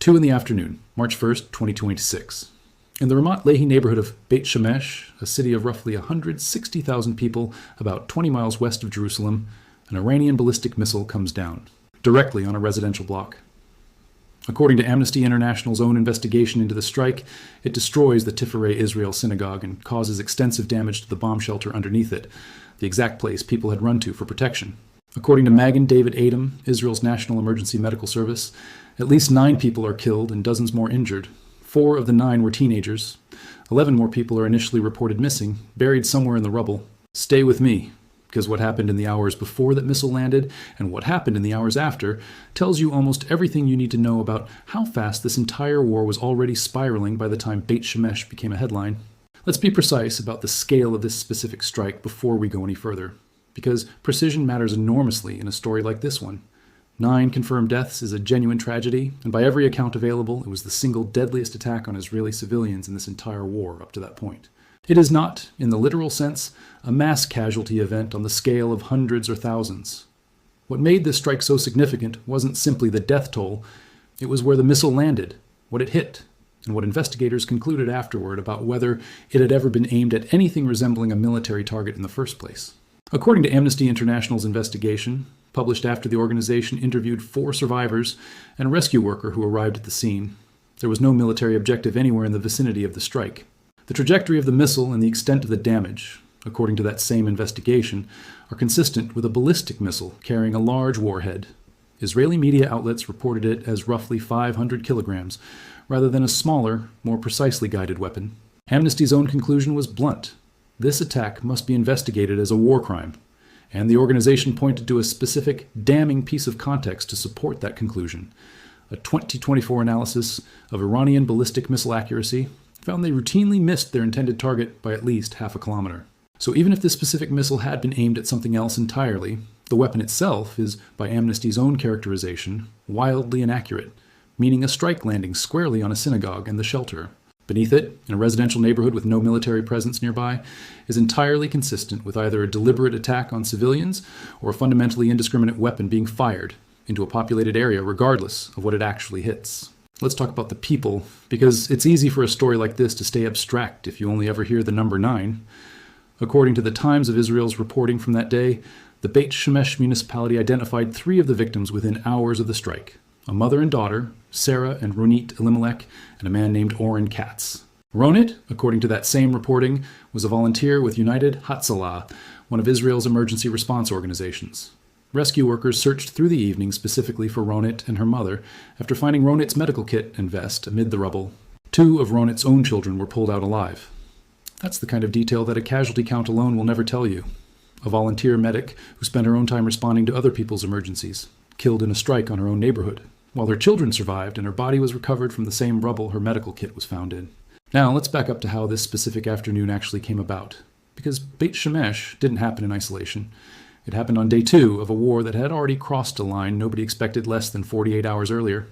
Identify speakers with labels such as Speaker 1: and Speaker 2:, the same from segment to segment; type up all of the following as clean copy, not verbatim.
Speaker 1: 2 in the afternoon, March 1st, 2026. In the Ramat Lehi neighborhood of Beit Shemesh, a city of roughly 160,000 people about 20 miles west of Jerusalem, an Iranian ballistic missile comes down, directly on a residential block. According to Amnesty International's own investigation into the strike, it destroys the Preparedness Israel synagogue and causes extensive damage to the bomb shelter underneath it, the exact place people had run to for protection. According to Magen David Adom, Israel's National Emergency Medical Service, at least 9 people are killed and dozens more injured. 4 of the 9 were teenagers. 11 more people are initially reported missing, buried somewhere in the rubble. Stay with me, because what happened in the hours before that missile landed and what happened in the hours after tells you almost everything you need to know about how fast this entire war was already spiraling by the time Beit Shemesh became a headline. Let's be precise about the scale of this specific strike before we go any further, because precision matters enormously in a story like this one. 9 confirmed deaths is a genuine tragedy, and by every account available, it was the single deadliest attack on Israeli civilians in this entire war up to that point. It is not, in the literal sense, a mass casualty event on the scale of hundreds or thousands. What made this strike so significant wasn't simply the death toll, it was where the missile landed, what it hit, and what investigators concluded afterward about whether it had ever been aimed at anything resembling a military target in the first place. According to Amnesty International's investigation, published after the organization interviewed 4 survivors and a rescue worker who arrived at the scene, there was no military objective anywhere in the vicinity of the strike. The trajectory of the missile and the extent of the damage, according to that same investigation, are consistent with a ballistic missile carrying a large warhead. Israeli media outlets reported it as roughly 500 kilograms, rather than a smaller, more precisely guided weapon. Amnesty's own conclusion was blunt. This attack must be investigated as a war crime, and the organization pointed to a specific, damning piece of context to support that conclusion. A 2024 analysis of Iranian ballistic missile accuracy found they routinely missed their intended target by at least half a kilometer. So even if this specific missile had been aimed at something else entirely, the weapon itself is, by Amnesty's own characterization, wildly inaccurate, meaning a strike landing squarely on a synagogue and the shelter beneath it, in a residential neighborhood with no military presence nearby, is entirely consistent with either a deliberate attack on civilians or a fundamentally indiscriminate weapon being fired into a populated area regardless of what it actually hits. Let's talk about the people, because it's easy for a story like this to stay abstract if you only ever hear the number 9. According to the Times of Israel's reporting from that day, the Beit Shemesh municipality identified 3 of the victims within hours of the strike: a mother and daughter, Sarah and Ronit Elimelech, and a man named Oren Katz. Ronit, according to that same reporting, was a volunteer with United Hatzalah, one of Israel's emergency response organizations. Rescue workers searched through the evening specifically for Ronit and her mother after finding Ronit's medical kit and vest amid the rubble. 2 of Ronit's own children were pulled out alive. That's the kind of detail that a casualty count alone will never tell you. A volunteer medic who spent her own time responding to other people's emergencies, killed in a strike on her own neighborhood, while her children survived and her body was recovered from the same rubble her medical kit was found in. Now let's back up to how this specific afternoon actually came about, because Beit Shemesh didn't happen in isolation. It happened on day 2 of a war that had already crossed a line nobody expected less than 48 hours earlier.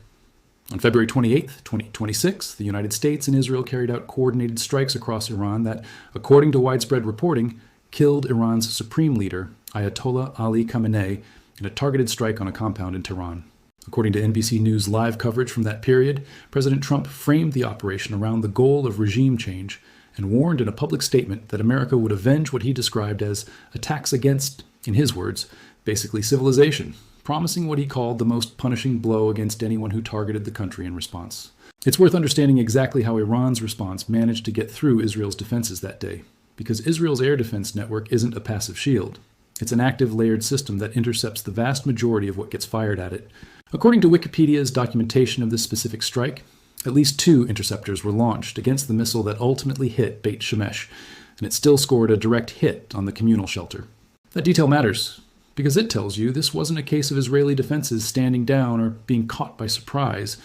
Speaker 1: On February 28, 2026, the United States and Israel carried out coordinated strikes across Iran that, according to widespread reporting, killed Iran's supreme leader, Ayatollah Ali Khamenei, in a targeted strike on a compound in Tehran. According to NBC News live coverage from that period, President Trump framed the operation around the goal of regime change and warned in a public statement that America would avenge what he described as attacks against, in his words, basically civilization, promising what he called the most punishing blow against anyone who targeted the country in response. It's worth understanding exactly how Iran's response managed to get through Israel's defenses that day, because Israel's air defense network isn't a passive shield. It's an active layered system that intercepts the vast majority of what gets fired at it. According to Wikipedia's documentation of this specific strike, at least 2 interceptors were launched against the missile that ultimately hit Beit Shemesh, and it still scored a direct hit on the communal shelter. That detail matters, because it tells you this wasn't a case of Israeli defenses standing down or being caught by surprise.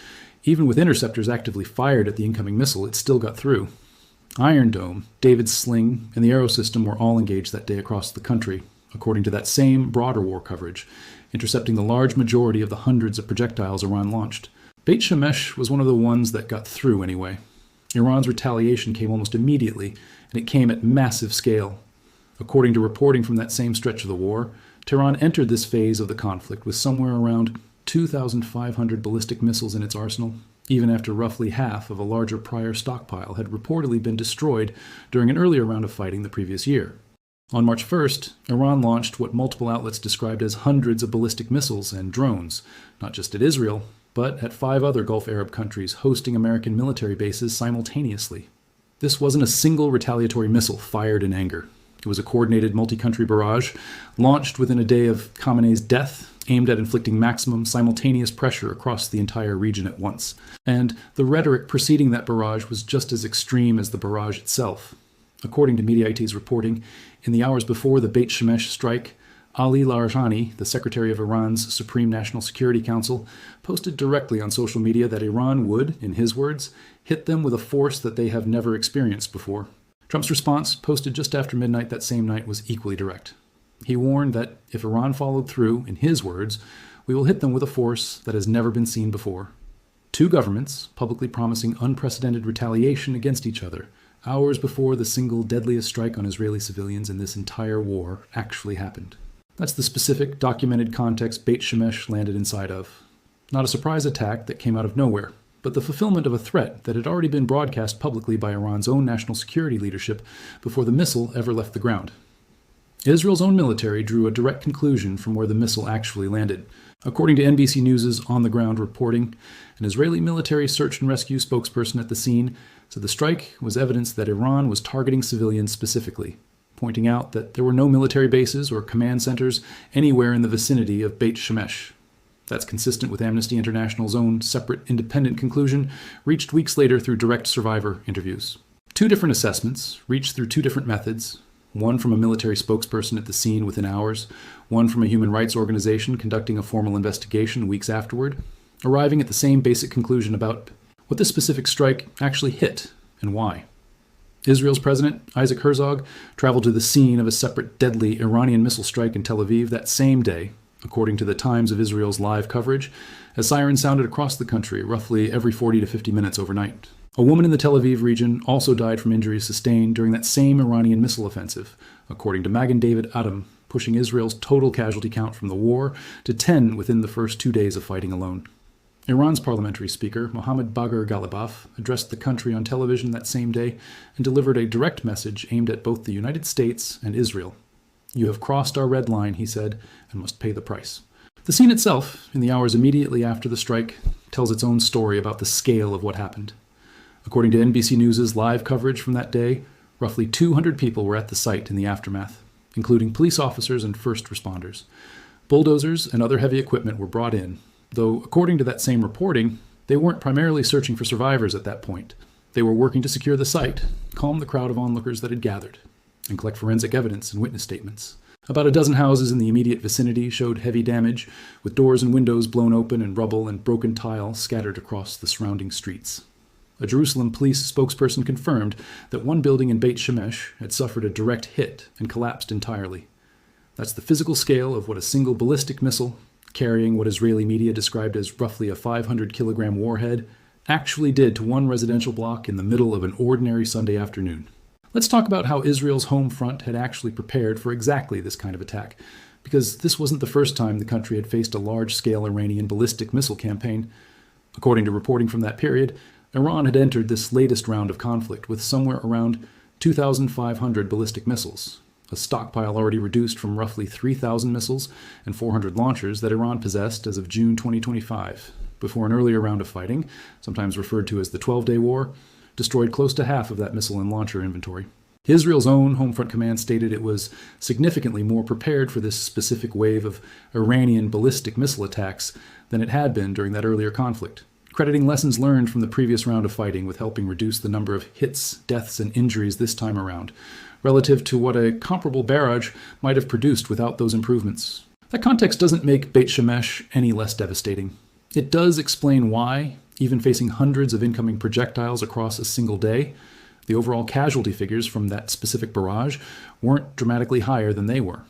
Speaker 1: Even with interceptors actively fired at the incoming missile, it still got through. Iron Dome, David's Sling, and the Arrow system were all engaged that day across the country, according to that same broader war coverage, intercepting the large majority of the hundreds of projectiles Iran launched. Beit Shemesh was one of the ones that got through anyway. Iran's retaliation came almost immediately, and it came at massive scale. According to reporting from that same stretch of the war, Tehran entered this phase of the conflict with somewhere around 2,500 ballistic missiles in its arsenal, even after roughly half of a larger prior stockpile had reportedly been destroyed during an earlier round of fighting the previous year. On March 1st, Iran launched what multiple outlets described as hundreds of ballistic missiles and drones, not just at Israel, but at 5 other Gulf Arab countries hosting American military bases simultaneously. This wasn't a single retaliatory missile fired in anger. It was a coordinated multi-country barrage launched within a day of Khamenei's death, aimed at inflicting maximum simultaneous pressure across the entire region at once. And the rhetoric preceding that barrage was just as extreme as the barrage itself. According to Mediaite's reporting, in the hours before the Beit Shemesh strike, Ali Larijani, the Secretary of Iran's Supreme National Security Council, posted directly on social media that Iran would, in his words, hit them with a force that they have never experienced before. Trump's response, posted just after midnight that same night, was equally direct. He warned that if Iran followed through, in his words, we will hit them with a force that has never been seen before. 2 governments publicly promising unprecedented retaliation against each other, hours before the single deadliest strike on Israeli civilians in this entire war actually happened. That's the specific, documented context Beit Shemesh landed inside of. Not a surprise attack that came out of nowhere, but the fulfillment of a threat that had already been broadcast publicly by Iran's own national security leadership before the missile ever left the ground. Israel's own military drew a direct conclusion from where the missile actually landed. According to NBC News' on-the-ground reporting, an Israeli military search and rescue spokesperson at the scene said the strike was evidence that Iran was targeting civilians specifically, pointing out that there were no military bases or command centers anywhere in the vicinity of Beit Shemesh. That's consistent with Amnesty International's own separate independent conclusion, reached weeks later through direct survivor interviews. 2 different assessments, reached through 2 different methods, one from a military spokesperson at the scene within hours, one from a human rights organization conducting a formal investigation weeks afterward, arriving at the same basic conclusion about what this specific strike actually hit and why. Israel's President, Isaac Herzog, traveled to the scene of a separate deadly Iranian missile strike in Tel Aviv that same day, according to the Times of Israel's live coverage, as sirens sounded across the country roughly every 40 to 50 minutes overnight. A woman in the Tel Aviv region also died from injuries sustained during that same Iranian missile offensive, according to Magen David Adom, pushing Israel's total casualty count from the war to 10 within the first 2 days of fighting alone. Iran's parliamentary speaker, Mohammad Bagher Ghalibaf, addressed the country on television that same day and delivered a direct message aimed at both the United States and Israel. "You have crossed our red line," he said, "and must pay the price." The scene itself, in the hours immediately after the strike, tells its own story about the scale of what happened. According to NBC News' live coverage from that day, roughly 200 people were at the site in the aftermath, including police officers and first responders. Bulldozers and other heavy equipment were brought in, though according to that same reporting, they weren't primarily searching for survivors at that point. They were working to secure the site, calm the crowd of onlookers that had gathered, and collect forensic evidence and witness statements. About a dozen houses in the immediate vicinity showed heavy damage, with doors and windows blown open and rubble and broken tile scattered across the surrounding streets. A Jerusalem police spokesperson confirmed that one building in Beit Shemesh had suffered a direct hit and collapsed entirely. That's the physical scale of what a single ballistic missile, carrying what Israeli media described as roughly a 500-kilogram warhead, actually did to one residential block in the middle of an ordinary Sunday afternoon. Let's talk about how Israel's home front had actually prepared for exactly this kind of attack, because this wasn't the first time the country had faced a large-scale Iranian ballistic missile campaign. According to reporting from that period, Iran had entered this latest round of conflict with somewhere around 2,500 ballistic missiles, a stockpile already reduced from roughly 3,000 missiles and 400 launchers that Iran possessed as of June 2025, before an earlier round of fighting, sometimes referred to as the 12-Day War, destroyed close to half of that missile and launcher inventory. Israel's own Homefront Command stated it was significantly more prepared for this specific wave of Iranian ballistic missile attacks than it had been during that earlier conflict, crediting lessons learned from the previous round of fighting with helping reduce the number of hits, deaths, and injuries this time around, relative to what a comparable barrage might have produced without those improvements. That context doesn't make Beit Shemesh any less devastating. It does explain why, even facing hundreds of incoming projectiles across a single day, the overall casualty figures from that specific barrage weren't dramatically higher than they were.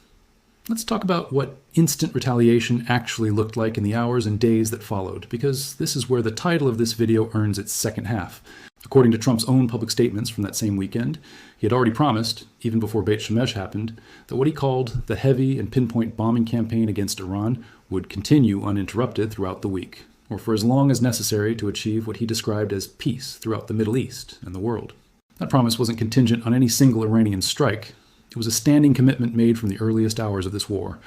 Speaker 1: Let's talk about what instant retaliation actually looked like in the hours and days that followed, because this is where the title of this video earns its second half. According to Trump's own public statements from that same weekend, he had already promised, even before Beit Shemesh happened, that what he called the heavy and pinpoint bombing campaign against Iran would continue uninterrupted throughout the week. or for as long as necessary to achieve what he described as peace throughout the Middle East and the world. That promise wasn't contingent on any single Iranian strike. It was a standing commitment made from the earliest hours of this war.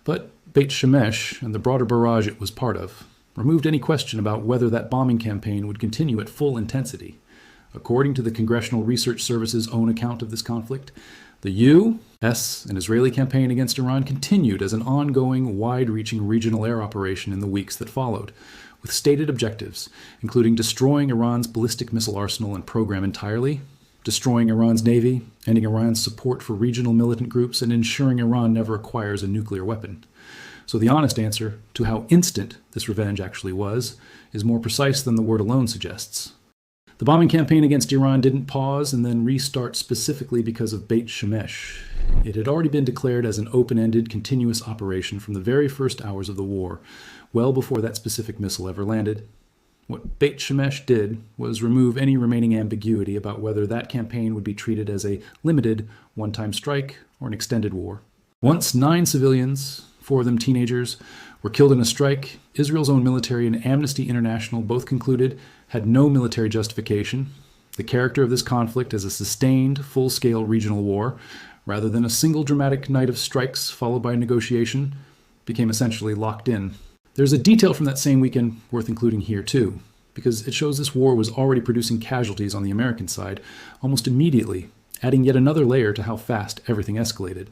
Speaker 1: But Beit Shemesh and the broader barrage it was part of removed any question about whether that bombing campaign would continue at full intensity. According to the Congressional Research Service's own account of this conflict, the U.S. and Israeli campaign against Iran continued as an ongoing, wide-reaching regional air operation in the weeks that followed, with stated objectives, including destroying Iran's ballistic missile arsenal and program entirely, destroying Iran's navy, ending Iran's support for regional militant groups, and ensuring Iran never acquires a nuclear weapon. So the honest answer to how instant this revenge actually was is more precise than the word alone suggests. The bombing campaign against Iran didn't pause and then restart specifically because of Beit Shemesh. It had already been declared as an open-ended, continuous operation from the very first hours of the war, well before that specific missile ever landed. What Beit Shemesh did was remove any remaining ambiguity about whether that campaign would be treated as a limited, one-time strike or an extended war. Once 9 civilians, 4 of them teenagers, were killed in a strike, Israel's own military and Amnesty International both concluded had no military justification. The character of this conflict as a sustained, full-scale regional war, rather than a single dramatic night of strikes followed by negotiation, became essentially locked in. There's a detail from that same weekend worth including here too, because it shows this war was already producing casualties on the American side almost immediately, adding yet another layer to how fast everything escalated.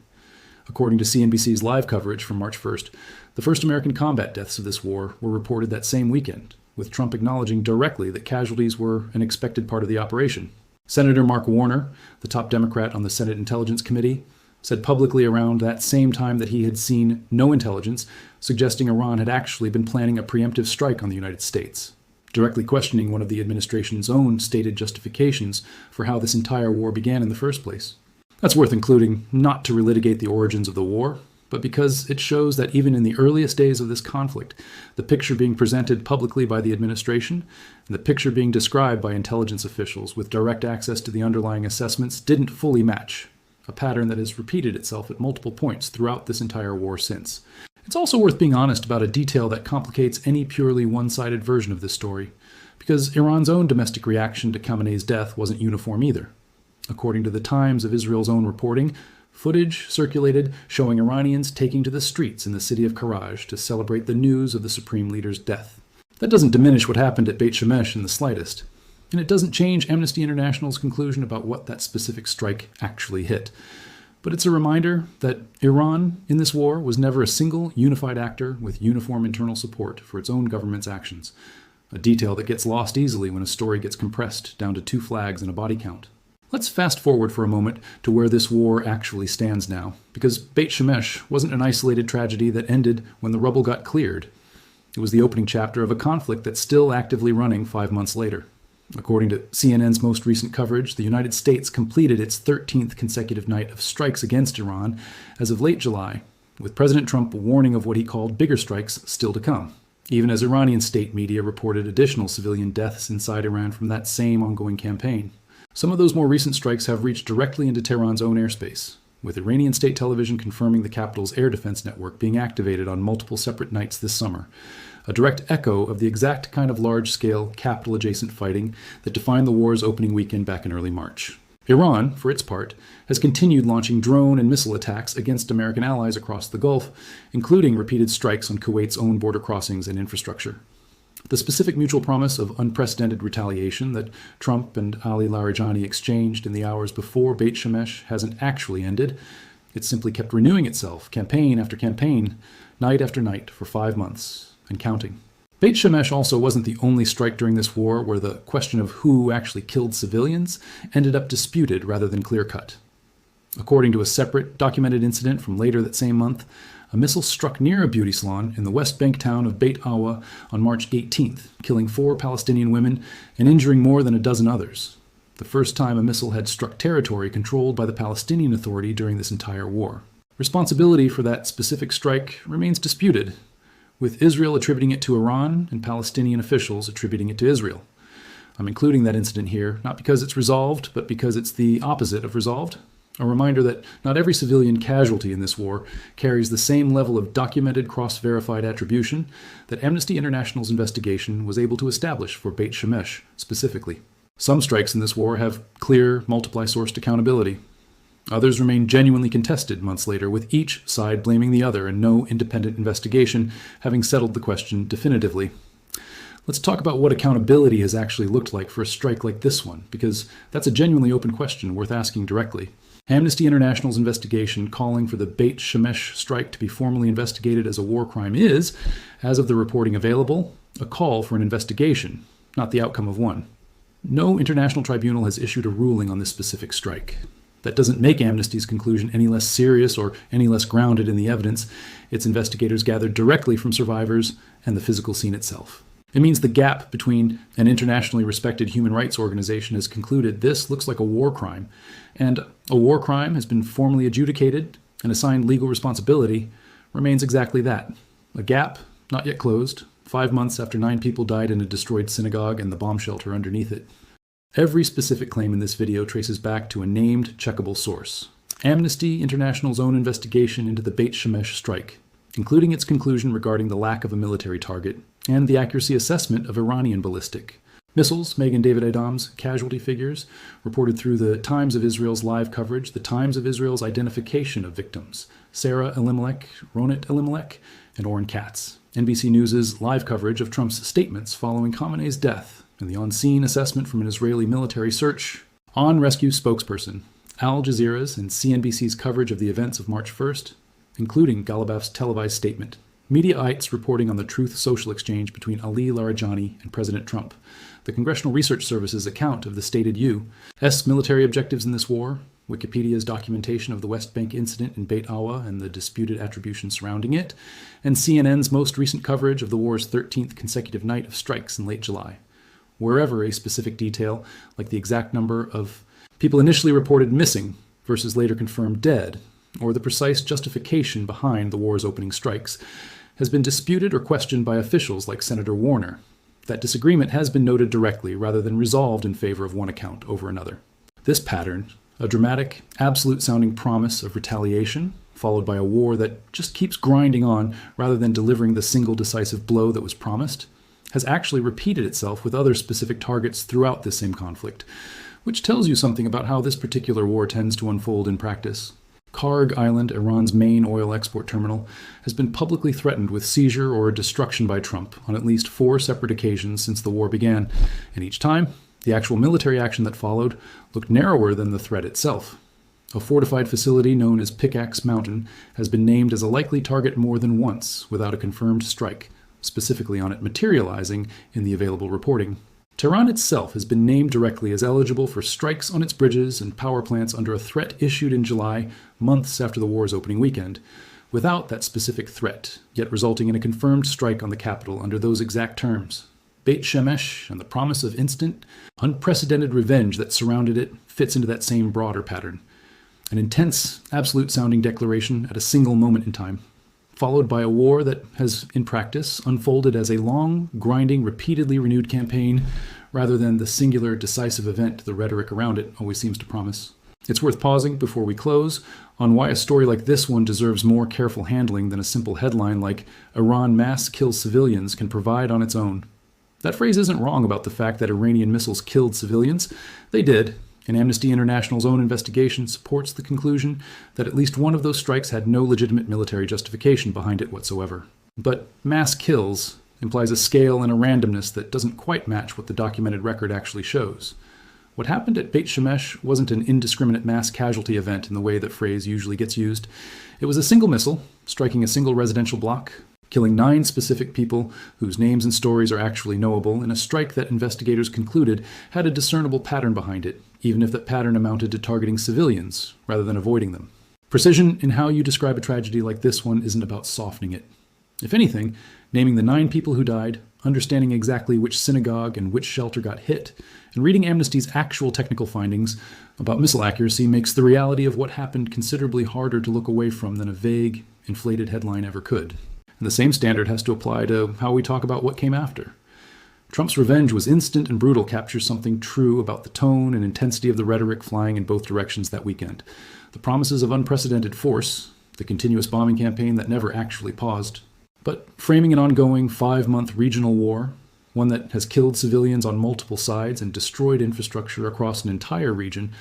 Speaker 1: According to CNBC's live coverage from March 1st, the first American combat deaths of this war were reported that same weekend, with Trump acknowledging directly that casualties were an expected part of the operation. Senator Mark Warner, the top Democrat on the Senate Intelligence Committee, said publicly around that same time that he had seen no intelligence suggesting Iran had actually been planning a preemptive strike on the United States, directly questioning one of the administration's own stated justifications for how this entire war began in the first place. That's worth including, not to relitigate the origins of the war, but because it shows that even in the earliest days of this conflict, the picture being presented publicly by the administration and the picture being described by intelligence officials with direct access to the underlying assessments didn't fully match, a pattern that has repeated itself at multiple points throughout this entire war since. It's also worth being honest about a detail that complicates any purely one-sided version of this story, because Iran's own domestic reaction to Khamenei's death wasn't uniform either. According to the Times of Israel's own reporting, footage circulated showing Iranians taking to the streets in the city of Karaj to celebrate the news of the supreme leader's death. That doesn't diminish what happened at Beit Shemesh in the slightest, and it doesn't change Amnesty International's conclusion about what that specific strike actually hit. But it's a reminder that Iran in this war was never a single unified actor with uniform internal support for its own government's actions, a detail that gets lost easily when a story gets compressed down to 2 flags and a body count. Let's fast forward for a moment to where this war actually stands now, because Beit Shemesh wasn't an isolated tragedy that ended when the rubble got cleared. It was the opening chapter of a conflict that's still actively running 5 months later. According to CNN's most recent coverage, the United States completed its 13th consecutive night of strikes against Iran as of late July, with President Trump warning of what he called bigger strikes still to come, even as Iranian state media reported additional civilian deaths inside Iran from that same ongoing campaign. Some of those more recent strikes have reached directly into Tehran's own airspace, with Iranian state television confirming the capital's air defense network being activated on multiple separate nights this summer, a direct echo of the exact kind of large-scale, capital-adjacent fighting that defined the war's opening weekend back in early March. Iran, for its part, has continued launching drone and missile attacks against American allies across the Gulf, including repeated strikes on Kuwait's own border crossings and infrastructure. The specific mutual promise of unprecedented retaliation that Trump and Ali Larijani exchanged in the hours before Beit Shemesh hasn't actually ended. It's simply kept renewing itself, campaign after campaign, night after night, for 5 months, and counting. Beit Shemesh also wasn't the only strike during this war where the question of who actually killed civilians ended up disputed rather than clear-cut. According to a separate, documented incident from later that same month, a missile struck near a beauty salon in the West Bank town of Beit Awa on March 18th, killing 4 Palestinian women and injuring more than a dozen others. The first time a missile had struck territory controlled by the Palestinian Authority during this entire war. Responsibility for that specific strike remains disputed, with Israel attributing it to Iran and Palestinian officials attributing it to Israel. I'm including that incident here, not because it's resolved, but because it's the opposite of resolved. A reminder that not every civilian casualty in this war carries the same level of documented cross-verified attribution that Amnesty International's investigation was able to establish for Beit Shemesh specifically. Some strikes in this war have clear, multiply-sourced accountability. Others remain genuinely contested months later, with each side blaming the other and no independent investigation having settled the question definitively. Let's talk about what accountability has actually looked like for a strike like this one, because that's a genuinely open question worth asking directly. Amnesty International's investigation calling for the Beit Shemesh strike to be formally investigated as a war crime is, as of the reporting available, a call for an investigation, not the outcome of one. No international tribunal has issued a ruling on this specific strike. That doesn't make Amnesty's conclusion any less serious or any less grounded in the evidence its investigators gathered directly from survivors and the physical scene itself. It means the gap between an internationally respected human rights organization has concluded this looks like a war crime, and a war crime has been formally adjudicated and assigned legal responsibility remains exactly that. A gap, not yet closed, 5 months after 9 people died in a destroyed synagogue and the bomb shelter underneath it. Every specific claim in this video traces back to a named, checkable source. Amnesty International's own investigation into the Beit Shemesh strike, including its conclusion regarding the lack of a military target, and the accuracy assessment of Iranian ballistic missiles. Megan David Adam's casualty figures, reported through the Times of Israel's live coverage, the Times of Israel's identification of victims, Sarah Elimelech, Ronit Elimelech, and Oren Katz. NBC News' live coverage of Trump's statements following Khamenei's death, and the on-scene assessment from an Israeli military search. On Rescue spokesperson, Al Jazeera's and CNBC's coverage of the events of March 1st, including Galabaf's televised statement. Mediaites reporting on the Truth Social exchange between Ali Larijani and President Trump. The Congressional Research Service's account of the stated U.S. military objectives in this war. Wikipedia's documentation of the West Bank incident in Beit Awa and the disputed attribution surrounding it. And CNN's most recent coverage of the war's 13th consecutive night of strikes in late July. Wherever a specific detail, like the exact number of people initially reported missing versus later confirmed dead, or the precise justification behind the war's opening strikes, has been disputed or questioned by officials like Senator Warner. That disagreement has been noted directly rather than resolved in favor of one account over another. This pattern, a dramatic, absolute-sounding promise of retaliation, followed by a war that just keeps grinding on rather than delivering the single decisive blow that was promised, has actually repeated itself with other specific targets throughout this same conflict, which tells you something about how this particular war tends to unfold in practice. Karg Island, Iran's main oil export terminal, has been publicly threatened with seizure or destruction by Trump on at least 4 separate occasions since the war began, and each time, the actual military action that followed looked narrower than the threat itself. A fortified facility known as Pickaxe Mountain has been named as a likely target more than once without a confirmed strike, specifically on it materializing in the available reporting. Tehran itself has been named directly as eligible for strikes on its bridges and power plants under a threat issued in July, months after the war's opening weekend, without that specific threat, yet resulting in a confirmed strike on the capital under those exact terms. Beit Shemesh and the promise of instant, unprecedented revenge that surrounded it fits into that same broader pattern. An intense, absolute-sounding declaration at a single moment in time, followed by a war that has, in practice, unfolded as a long, grinding, repeatedly renewed campaign, rather than the singular, decisive event the rhetoric around it always seems to promise. It's worth pausing before we close on why a story like this one deserves more careful handling than a simple headline like "Iran mass kills civilians" can provide on its own. That phrase isn't wrong about the fact that Iranian missiles killed civilians. They did. And Amnesty International's own investigation supports the conclusion that at least one of those strikes had no legitimate military justification behind it whatsoever. But mass kills implies a scale and a randomness that doesn't quite match what the documented record actually shows. What happened at Beit Shemesh wasn't an indiscriminate mass casualty event in the way that phrase usually gets used. It was a single missile, striking a single residential block, killing 9 specific people whose names and stories are actually knowable, in a strike that investigators concluded had a discernible pattern behind it, even if that pattern amounted to targeting civilians rather than avoiding them. Precision in how you describe a tragedy like this one isn't about softening it. If anything, naming the 9 people who died, understanding exactly which synagogue and which shelter got hit, and reading Amnesty's actual technical findings about missile accuracy makes the reality of what happened considerably harder to look away from than a vague, inflated headline ever could. And the same standard has to apply to how we talk about what came after. Trump's revenge was instant and brutal captures something true about the tone and intensity of the rhetoric flying in both directions that weekend. The promises of unprecedented force, the continuous bombing campaign that never actually paused, but framing an ongoing 5-month regional war, one that has killed civilians on multiple sides and destroyed infrastructure across an entire region,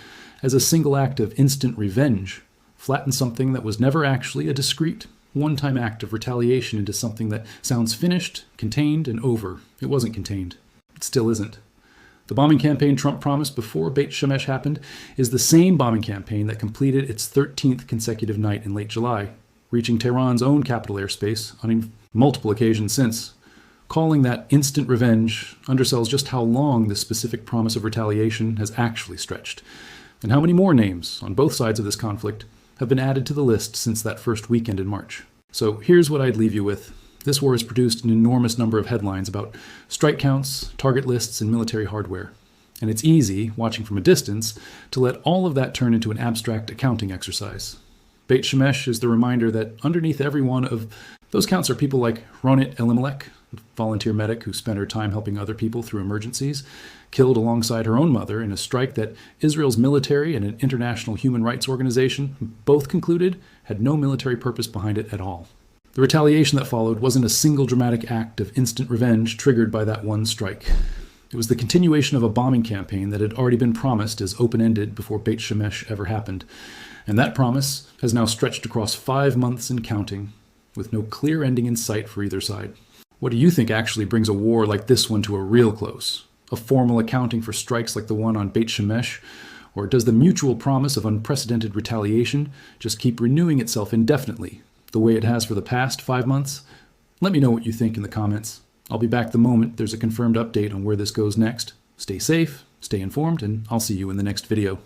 Speaker 1: as a single act of instant revenge, flattened something that was never actually a discrete, one-time act of retaliation into something that sounds finished, contained, and over. It wasn't contained. It still isn't. The bombing campaign Trump promised before Beit Shemesh happened is the same bombing campaign that completed its 13th consecutive night in late July, reaching Tehran's own capital airspace on multiple occasions since. Calling that instant revenge undersells just how long this specific promise of retaliation has actually stretched, and how many more names on both sides of this conflict have been added to the list since that first weekend in March. So here's what I'd leave you with. This war has produced an enormous number of headlines about strike counts, target lists, and military hardware. And it's easy, watching from a distance, to let all of that turn into an abstract accounting exercise. Beit Shemesh is the reminder that underneath every one of those counts are people like Ronit Elimelech, a volunteer medic who spent her time helping other people through emergencies, killed alongside her own mother in a strike that Israel's military and an international human rights organization both concluded had no military purpose behind it at all. The retaliation that followed wasn't a single dramatic act of instant revenge triggered by that one strike. It was the continuation of a bombing campaign that had already been promised as open-ended before Beit Shemesh ever happened. And that promise has now stretched across 5 months and counting, with no clear ending in sight for either side. What do you think actually brings a war like this one to a real close? A formal accounting for strikes like the one on Beit Shemesh? Or does the mutual promise of unprecedented retaliation just keep renewing itself indefinitely, the way it has for the past 5 months? Let me know what you think in the comments. I'll be back the moment there's a confirmed update on where this goes next. Stay safe, stay informed, and I'll see you in the next video.